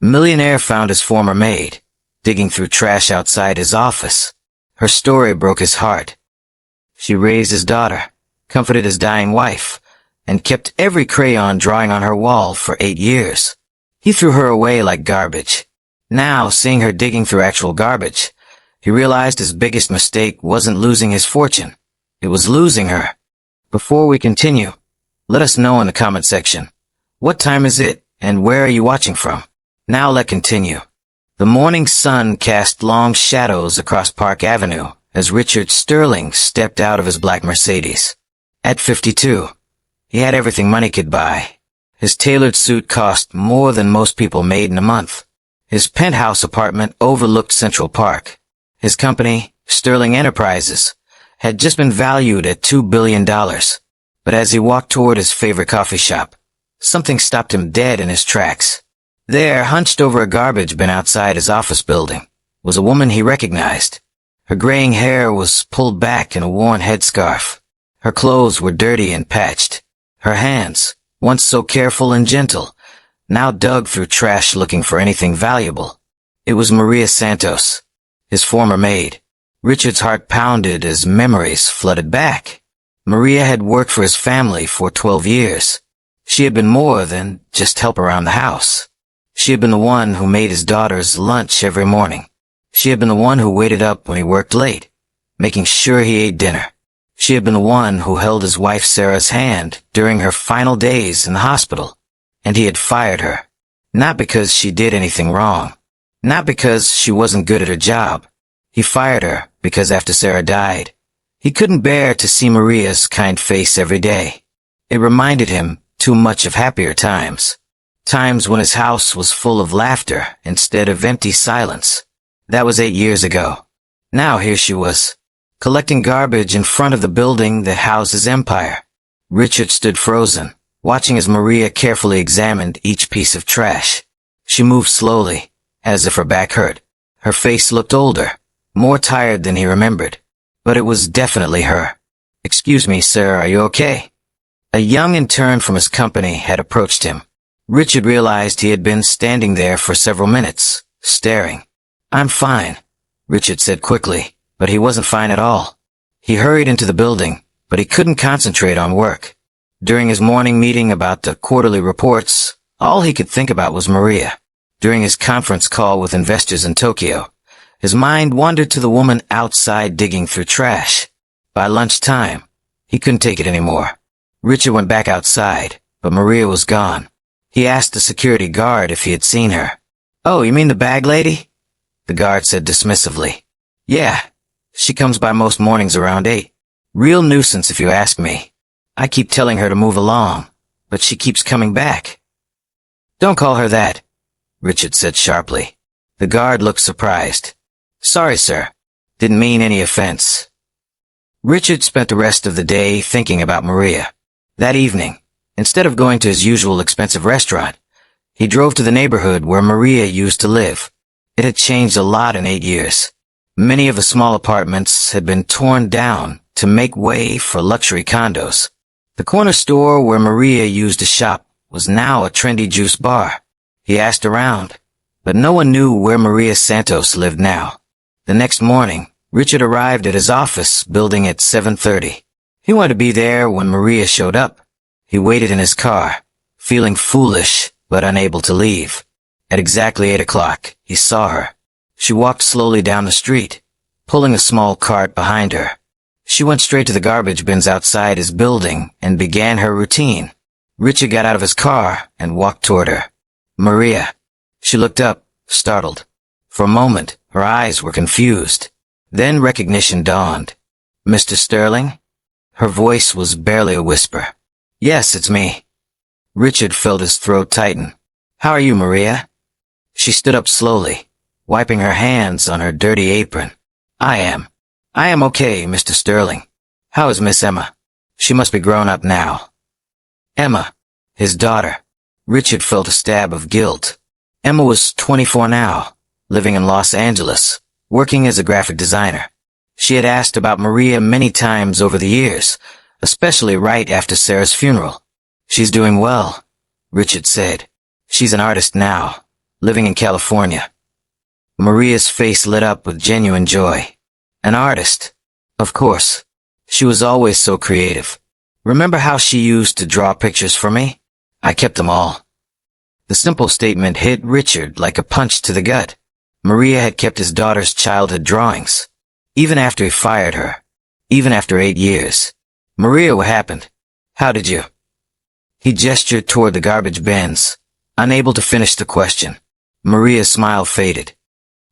Millionaire found his former maid, digging through trash outside his office. Her story broke his heart. She raised his daughter, comforted his dying wife, and kept every crayon drawing on her wall for 8 years. He threw her away like garbage. Now, seeing her digging through actual garbage, he realized his biggest mistake wasn't losing his fortune. It was losing her. Before we continue, let us know in the comment section. What time is it, and where are you watching from? Now let's continue. The morning sun cast long shadows across Park Avenue as Richard Sterling stepped out of his black Mercedes. At 52, he had everything money could buy. His tailored suit cost more than most people made in a month. His penthouse apartment overlooked Central Park. His company, Sterling Enterprises, had just been valued at $2 billion. But as he walked toward his favorite coffee shop, something stopped him dead in his tracks. There, hunched over a garbage bin outside his office building, was a woman he recognized. Her graying hair was pulled back in a worn headscarf. Her clothes were dirty and patched. Her hands, once so careful and gentle, now dug through trash looking for anything valuable. It was Maria Santos, his former maid. Richard's heart pounded as memories flooded back. Maria had worked for his family for 12 years. She had been more than just help around the house. She had been the one who made his daughter's lunch every morning. She had been the one who waited up when he worked late, making sure he ate dinner. She had been the one who held his wife Sarah's hand during her final days in the hospital. And he had fired her. Not because she did anything wrong. Not because she wasn't good at her job. He fired her because after Sarah died, he couldn't bear to see Maria's kind face every day. It reminded him too much of happier times. Times when his house was full of laughter instead of empty silence. That was 8 years ago. Now here she was, collecting garbage in front of the building that housed his empire. Richard stood frozen, watching as Maria carefully examined each piece of trash. She moved slowly, as if her back hurt. Her face looked older, more tired than he remembered. But it was definitely her. "Excuse me, sir, are you okay?" A young intern from his company had approached him. Richard realized he had been standing there for several minutes, staring. "I'm fine," Richard said quickly, but he wasn't fine at all. He hurried into the building, but he couldn't concentrate on work. During his morning meeting about the quarterly reports, all he could think about was Maria. During his conference call with investors in Tokyo, his mind wandered to the woman outside digging through trash. By lunchtime, he couldn't take it anymore. Richard went back outside, but Maria was gone. He asked the security guard if he had seen her. "Oh, you mean the bag lady?" The guard said dismissively. "Yeah, she comes by most mornings around 8. Real nuisance if you ask me. I keep telling her to move along, but she keeps coming back." "Don't call her that," Richard said sharply. The guard looked surprised. "Sorry, sir. Didn't mean any offense." Richard spent the rest of the day thinking about Maria. That evening, instead of going to his usual expensive restaurant, he drove to the neighborhood where Maria used to live. It had changed a lot in 8 years. Many of the small apartments had been torn down to make way for luxury condos. The corner store where Maria used to shop was now a trendy juice bar. He asked around, but no one knew where Maria Santos lived now. The next morning, Richard arrived at his office building at 7:30. He wanted to be there when Maria showed up. He waited in his car, feeling foolish but unable to leave. At exactly 8 o'clock, he saw her. She walked slowly down the street, pulling a small cart behind her. She went straight to the garbage bins outside his building and began her routine. Richard got out of his car and walked toward her. "Maria." She looked up, startled. For a moment, her eyes were confused. Then recognition dawned. "Mr. Sterling?" Her voice was barely a whisper. "Yes, it's me." Richard felt his throat tighten. "How are you, Maria?" She stood up slowly, wiping her hands on her dirty apron. I am okay, Mr. Sterling. How is Miss Emma? She must be grown up now." Emma, his daughter. Richard felt a stab of guilt. Emma was 24 now, living in Los Angeles, working as a graphic designer. She had asked about Maria many times over the years, especially right after Sarah's funeral. "She's doing well," Richard said. "She's an artist now. living in California. Maria's face lit up with genuine joy. An artist. Of course. She was always so creative. Remember how she used to draw pictures for me? I kept them all. The simple statement hit Richard like a punch to the gut. Maria had kept his daughter's childhood drawings. Even after he fired her. Even after 8 years. Maria, what happened? How did you? He gestured toward the garbage bins, unable to finish the question. Maria's smile faded.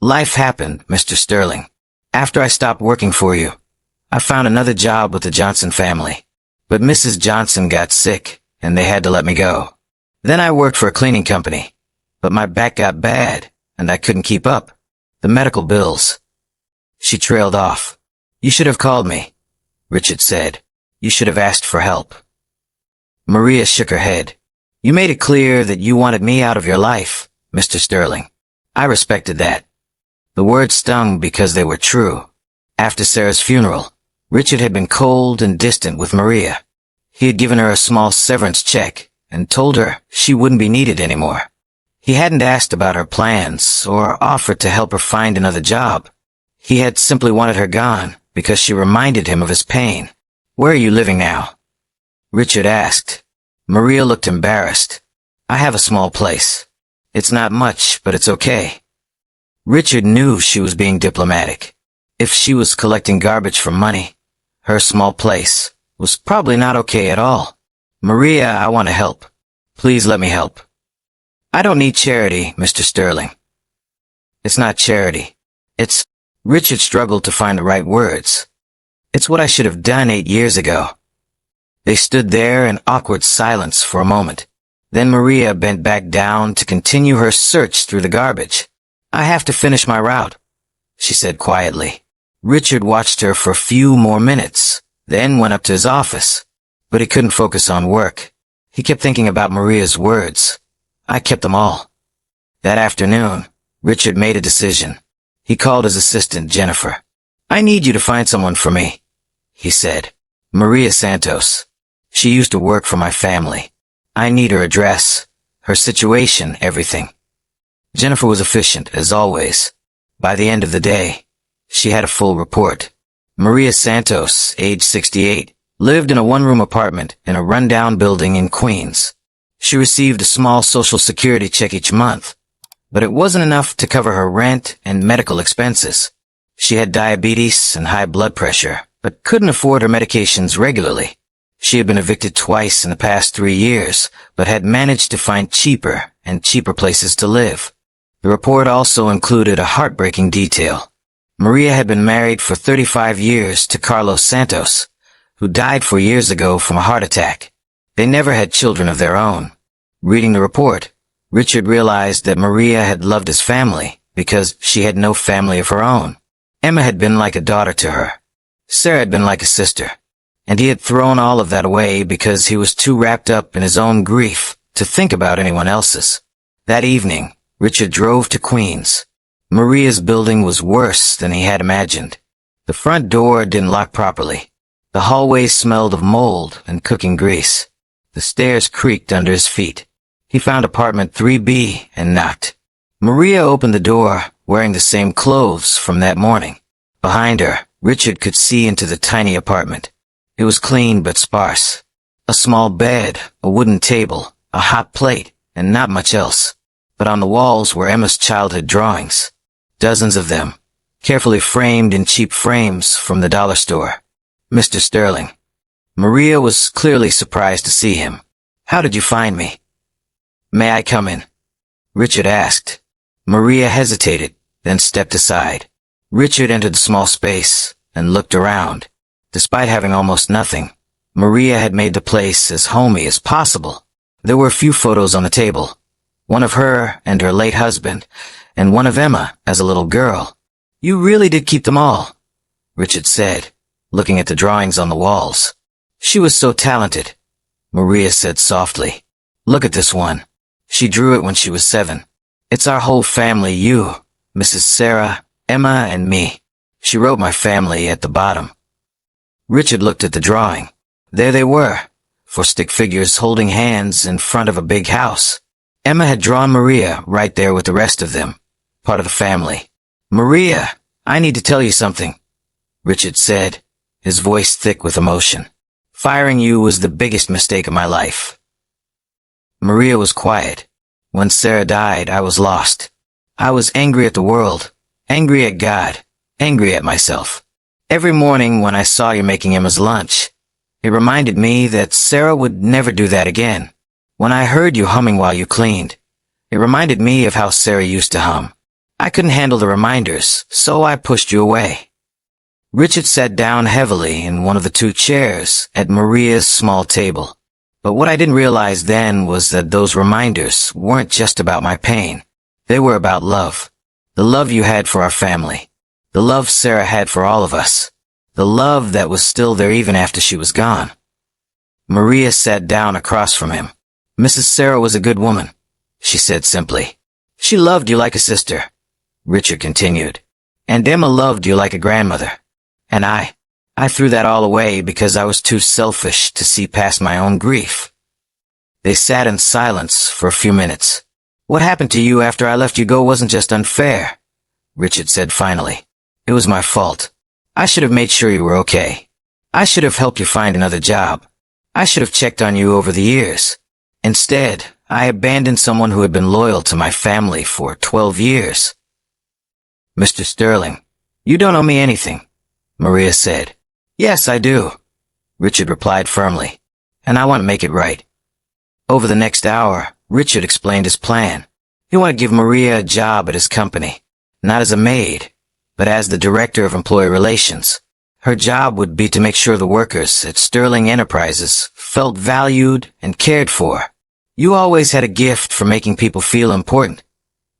Life happened, Mr. Sterling. After I stopped working for you, I found another job with the Johnson family. But Mrs. Johnson got sick, and they had to let me go. Then I worked for a cleaning company. But my back got bad, and I couldn't keep up. The medical bills. She trailed off. You should have called me, Richard said. You should have asked for help. Maria shook her head. You made it clear that you wanted me out of your life, Mr. Sterling. I respected that. The words stung because they were true. After Sarah's funeral, Richard had been cold and distant with Maria. He had given her a small severance check and told her she wouldn't be needed anymore. He hadn't asked about her plans or offered to help her find another job. He had simply wanted her gone because she reminded him of his pain. Where are you living now? Richard asked. Maria looked embarrassed. I have a small place. It's not much, but it's okay. Richard knew she was being diplomatic. If she was collecting garbage for money, her small place was probably not okay at all. Maria, I want to help. Please let me help. I don't need charity, Mr. Sterling. It's not charity. It's... Richard struggled to find the right words. It's what I should have done 8 years ago. They stood there in awkward silence for a moment. Then Maria bent back down to continue her search through the garbage. I have to finish my route, she said quietly. Richard watched her for a few more minutes, then went up to his office. But he couldn't focus on work. He kept thinking about Maria's words. I kept them all. That afternoon, Richard made a decision. He called his assistant, Jennifer. I need you to find someone for me, he said. Maria Santos. She used to work for my family. I need her address, her situation, everything. Jennifer was efficient, as always. By the end of the day, she had a full report. Maria Santos, age 68, lived in a one-room apartment in a rundown building in Queens. She received a small Social Security check each month, but it wasn't enough to cover her rent and medical expenses. She had diabetes and high blood pressure, but couldn't afford her medications regularly. She had been evicted twice in the past 3 years, but had managed to find cheaper and cheaper places to live. The report also included a heartbreaking detail. Maria had been married for 35 years to Carlos Santos, who died 4 years ago from a heart attack. They never had children of their own. Reading the report, Richard realized that Maria had loved his family because she had no family of her own. Emma had been like a daughter to her. Sarah had been like a sister. And he had thrown all of that away because he was too wrapped up in his own grief to think about anyone else's. That evening, Richard drove to Queens. Maria's building was worse than he had imagined. The front door didn't lock properly. The hallway smelled of mold and cooking grease. The stairs creaked under his feet. He found apartment 3B and knocked. Maria opened the door, wearing the same clothes from that morning. Behind her, Richard could see into the tiny apartment. It was clean but sparse. A small bed, a wooden table, a hot plate, and not much else. But on the walls were Emma's childhood drawings. Dozens of them, carefully framed in cheap frames from the dollar store. Mr. Sterling. Maria was clearly surprised to see him. How did you find me? May I come in? Richard asked. Maria hesitated, then stepped aside. Richard entered the small space and looked around. Despite having almost nothing, Maria had made the place as homey as possible. There were a few photos on the table. One of her and her late husband, and one of Emma as a little girl. You really did keep them all, Richard said, looking at the drawings on the walls. She was so talented, Maria said softly. Look at this one. She drew it when she was 7. It's our whole family, you, Mrs. Sarah, Emma, and me. She wrote my family at the bottom. Richard looked at the drawing. There they were, 4 stick figures holding hands in front of a big house. Emma had drawn Maria right there with the rest of them, part of the family. "Maria, I need to tell you something," Richard said, his voice thick with emotion. "Firing you was the biggest mistake of my life." Maria was quiet. "When Sarah died, I was lost. I was angry at the world, angry at God, angry at myself. Every morning when I saw you making Emma's lunch, it reminded me that Sarah would never do that again. When I heard you humming while you cleaned, it reminded me of how Sarah used to hum. I couldn't handle the reminders, so I pushed you away." Richard sat down heavily in one of the two chairs at Maria's small table. "But what I didn't realize then was that those reminders weren't just about my pain. They were about love. The love you had for our family. The love Sarah had for all of us. The love that was still there even after she was gone." Maria sat down across from him. "Mrs. Sarah was a good woman," she said simply. "She loved you like a sister," Richard continued. "And Emma loved you like a grandmother. And I threw that all away because I was too selfish to see past my own grief." They sat in silence for a few minutes. "What happened to you after I let you go wasn't just unfair," Richard said finally. "It was my fault. I should have made sure you were okay. I should have helped you find another job. I should have checked on you over the years. Instead, I abandoned someone who had been loyal to my family for 12 years. "Mr. Sterling, you don't owe me anything," Maria said. "Yes, I do," Richard replied firmly, "and I want to make it right." Over the next hour, Richard explained his plan. He wanted to give Maria a job at his company, not as a maid, but as the Director of Employee Relations. Her job would be to make sure the workers at Sterling Enterprises felt valued and cared for. "You always had a gift for making people feel important,"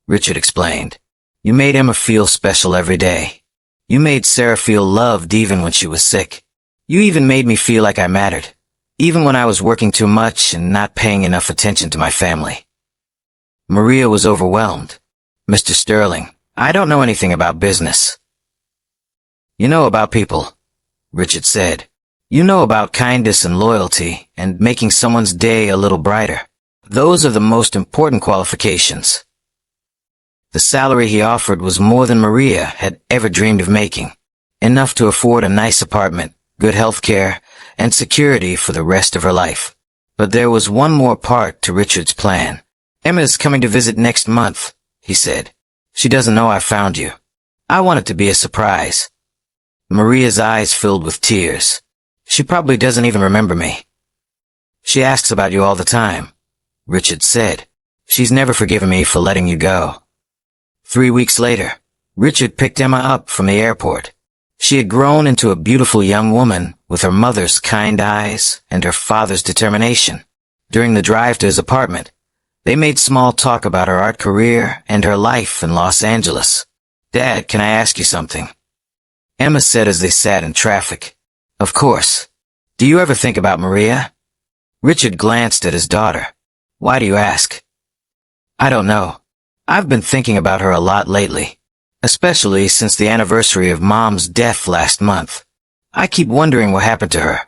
Richard explained. "You made Emma feel special every day. You made Sarah feel loved even when she was sick. You even made me feel like I mattered, even when I was working too much and not paying enough attention to my family." Maria was overwhelmed. "Mr. Sterling, I don't know anything about business." "You know about people," Richard said. "You know about kindness and loyalty and making someone's day a little brighter. Those are the most important qualifications." The salary he offered was more than Maria had ever dreamed of making, enough to afford a nice apartment, good health care, and security for the rest of her life. But there was one more part to Richard's plan. "Emma is coming to visit next month," he said. "She doesn't know I found you. I want it to be a surprise." Maria's eyes filled with tears. "She probably doesn't even remember me." "She asks about you all the time," Richard said. "She's never forgiven me for letting you go." 3 weeks later, Richard picked Emma up from the airport. She had grown into a beautiful young woman with her mother's kind eyes and her father's determination. During the drive to his apartment, they made small talk about her art career and her life in Los Angeles. "Dad, can I ask you something?" Emma said as they sat in traffic. "Of course. Do you ever think about Maria?" Richard glanced at his daughter. "Why do you ask?" "I don't know. I've been thinking about her a lot lately, especially since the anniversary of Mom's death last month. I keep wondering what happened to her,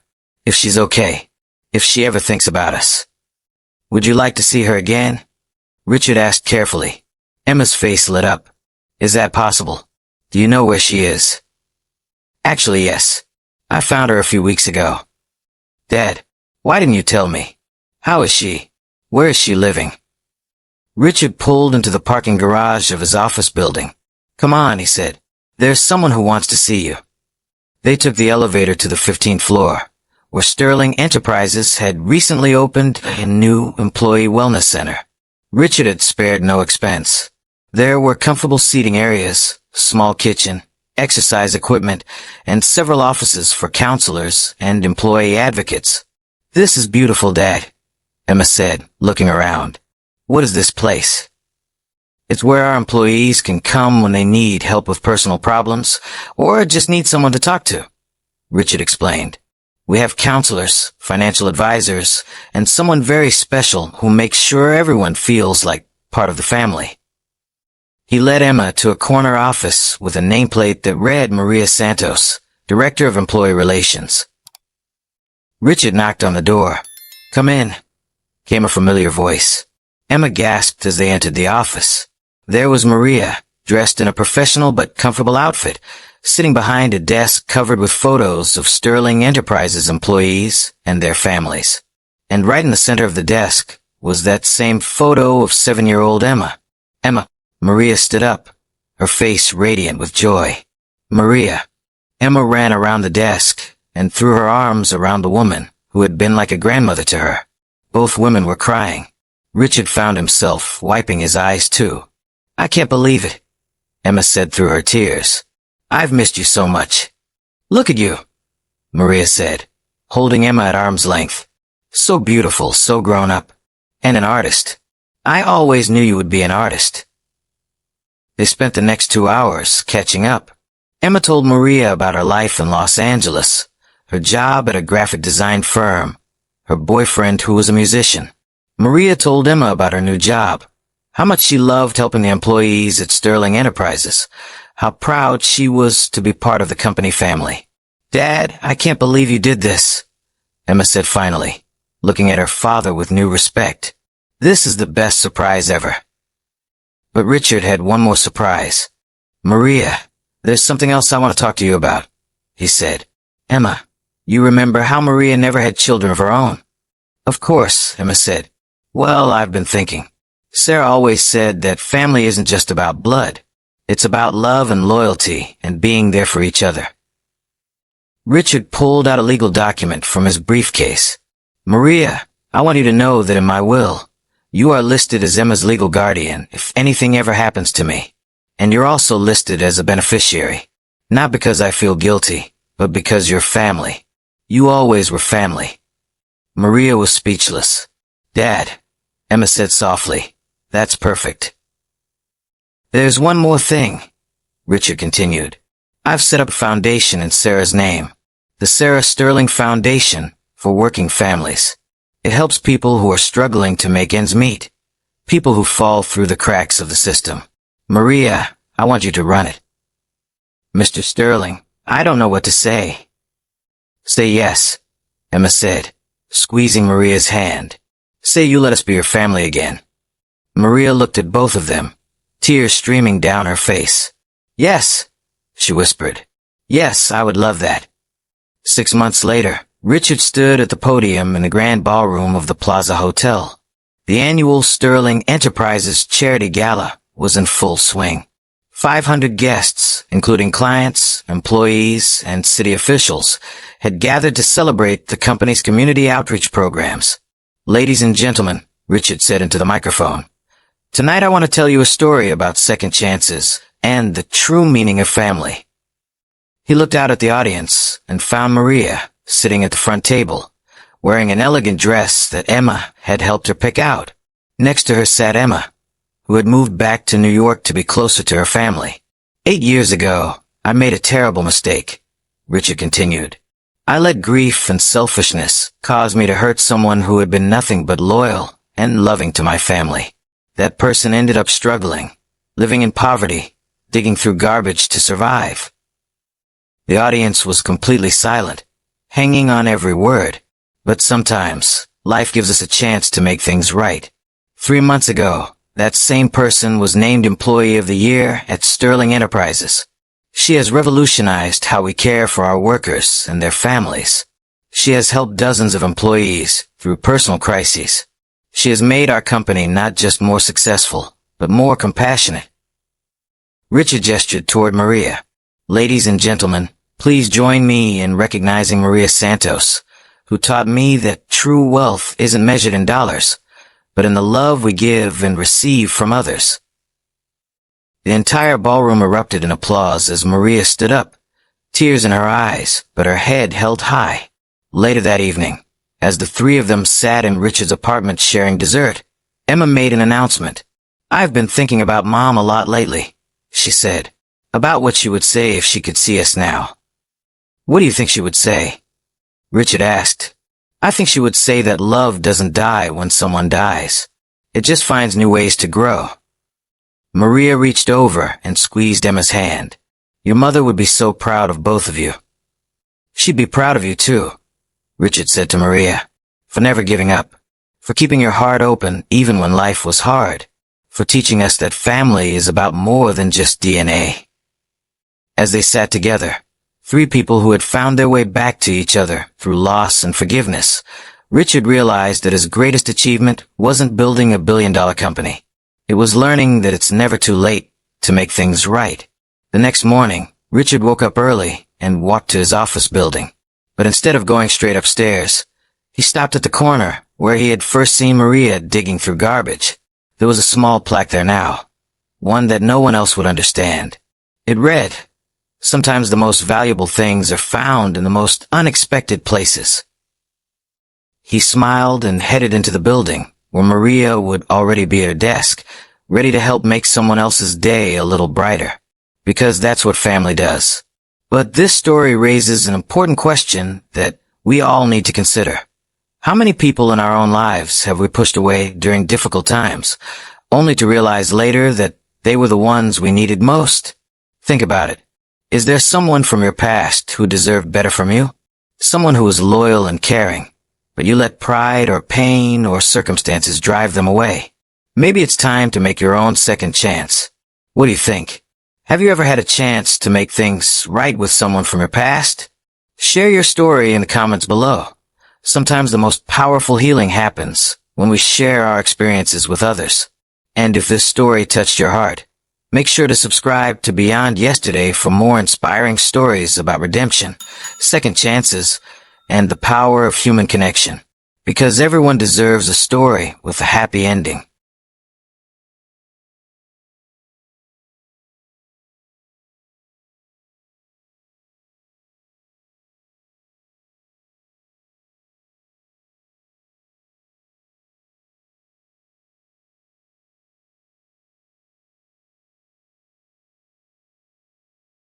if she's okay, if she ever thinks about us." "Would you like to see her again?" Richard asked carefully. Emma's face lit up. "Is that possible? Do you know where she is?" "Actually, yes. I found her a few weeks ago." "Dad, why didn't you tell me? How is she? Where is she living?" Richard pulled into the parking garage of his office building. "Come on," he said. "There's someone who wants to see you." They took the elevator to the 15th floor, where Sterling Enterprises had recently opened a new employee wellness center. Richard had spared no expense. There were comfortable seating areas, small kitchen, exercise equipment, and several offices for counselors and employee advocates. "This is beautiful, Dad," Emma said, looking around. "What is this place?" "It's where our employees can come when they need help with personal problems or just need someone to talk to," Richard explained. "We have counselors, financial advisors, and someone very special who makes sure everyone feels like part of the family." He led Emma to a corner office with a nameplate that read Maria Santos, Director of Employee Relations. Richard knocked on the door. "Come in," came a familiar voice. Emma gasped as they entered the office. There was Maria, dressed in a professional but comfortable outfit, sitting behind a desk covered with photos of Sterling Enterprises employees and their families. And right in the center of the desk was that same photo of 7-year-old Emma. Emma. Maria stood up, her face radiant with joy. Maria. Emma ran around the desk and threw her arms around the woman who had been like a grandmother to her. Both women were crying. Richard found himself wiping his eyes too. I can't believe it, Emma said through her tears. I've missed you so much. Look at you, Maria said, holding Emma at arm's length. So beautiful, so grown up. And an artist. I always knew you would be an artist. They spent the next 2 hours catching up. Emma told Maria about her life in Los Angeles, her job at a graphic design firm, her boyfriend who was a musician. Maria told Emma about her new job, how much she loved helping the employees at Sterling Enterprises, how proud she was to be part of the company family. Dad, I can't believe you did this, Emma said finally, looking at her father with new respect. This is the best surprise ever. But Richard had one more surprise. Maria, there's something else I want to talk to you about, he said. Emma, you remember how Maria never had children of her own? Of course, Emma said. Well, I've been thinking. Sarah always said that family isn't just about blood. It's about love and loyalty and being there for each other. Richard pulled out a legal document from his briefcase. Maria, I want you to know that in my will, you are listed as Emma's legal guardian if anything ever happens to me. And you're also listed as a beneficiary. Not because I feel guilty, but because you're family. You always were family. Maria was speechless. Dad, Emma said softly, that's perfect. There's one more thing, Richard continued. I've set up a foundation in Sarah's name, the Sarah Sterling Foundation for Working Families. It helps people who are struggling to make ends meet, people who fall through the cracks of the system. Maria, I want you to run it. Mr. Sterling, I don't know what to say. Say yes, Emma said, squeezing Maria's hand. Say you let us be your family again. Maria looked at both of them, tears streaming down her face. Yes, she whispered. Yes, I would love that. 6 months later, Richard stood at the podium in the grand ballroom of the Plaza Hotel. The annual Sterling Enterprises Charity Gala was in full swing. 500 guests, including clients, employees, and city officials, had gathered to celebrate the company's community outreach programs. Ladies and gentlemen, Richard said into the microphone, tonight I want to tell you a story about second chances and the true meaning of family. He looked out at the audience and found Maria sitting at the front table, wearing an elegant dress that Emma had helped her pick out. Next to her sat Emma, who had moved back to New York to be closer to her family. 8 years ago, I made a terrible mistake, Richard continued. I let grief and selfishness cause me to hurt someone who had been nothing but loyal and loving to my family. That person ended up struggling, living in poverty, digging through garbage to survive. The audience was completely silent, hanging on every word. But sometimes, life gives us a chance to make things right. 3 months ago, that same person was named Employee of the Year at Sterling Enterprises. She has revolutionized how we care for our workers and their families. She has helped dozens of employees through personal crises. She has made our company not just more successful, but more compassionate. Richard gestured toward Maria. Ladies and gentlemen, please join me in recognizing Maria Santos, who taught me that true wealth isn't measured in dollars, but in the love we give and receive from others. The entire ballroom erupted in applause as Maria stood up, tears in her eyes, but her head held high. Later that evening, as the three of them sat in Richard's apartment sharing dessert, Emma made an announcement. I've been thinking about Mom a lot lately, she said, about what she would say if she could see us now. What do you think she would say? Richard asked. I think she would say that love doesn't die when someone dies. It just finds new ways to grow. Maria reached over and squeezed Emma's hand. Your mother would be so proud of both of you. She'd be proud of you too, Richard said to Maria, for never giving up, for keeping your heart open even when life was hard, for teaching us that family is about more than just DNA. As they sat together, three people who had found their way back to each other through loss and forgiveness, Richard realized that his greatest achievement wasn't building a billion-dollar company. It was learning that it's never too late to make things right. The next morning, Richard woke up early and walked to his office building. But instead of going straight upstairs, he stopped at the corner where he had first seen Maria digging through garbage. There was a small plaque there now, one that no one else would understand. It read, "Sometimes the most valuable things are found in the most unexpected places." He smiled and headed into the building, where Maria would already be at her desk, ready to help make someone else's day a little brighter. Because that's what family does. But this story raises an important question that we all need to consider. How many people in our own lives have we pushed away during difficult times, only to realize later that they were the ones we needed most? Think about it. Is there someone from your past who deserved better from you? Someone who was loyal and caring, but you let pride or pain or circumstances drive them away? Maybe it's time to make your own second chance. What do you think? Have you ever had a chance to make things right with someone from your past? Share your story in the comments below. Sometimes the most powerful healing happens when we share our experiences with others. And if this story touched your heart, make sure to subscribe to Beyond Yesterday for more inspiring stories about redemption, second chances, and the power of human connection. Because everyone deserves a story with a happy ending.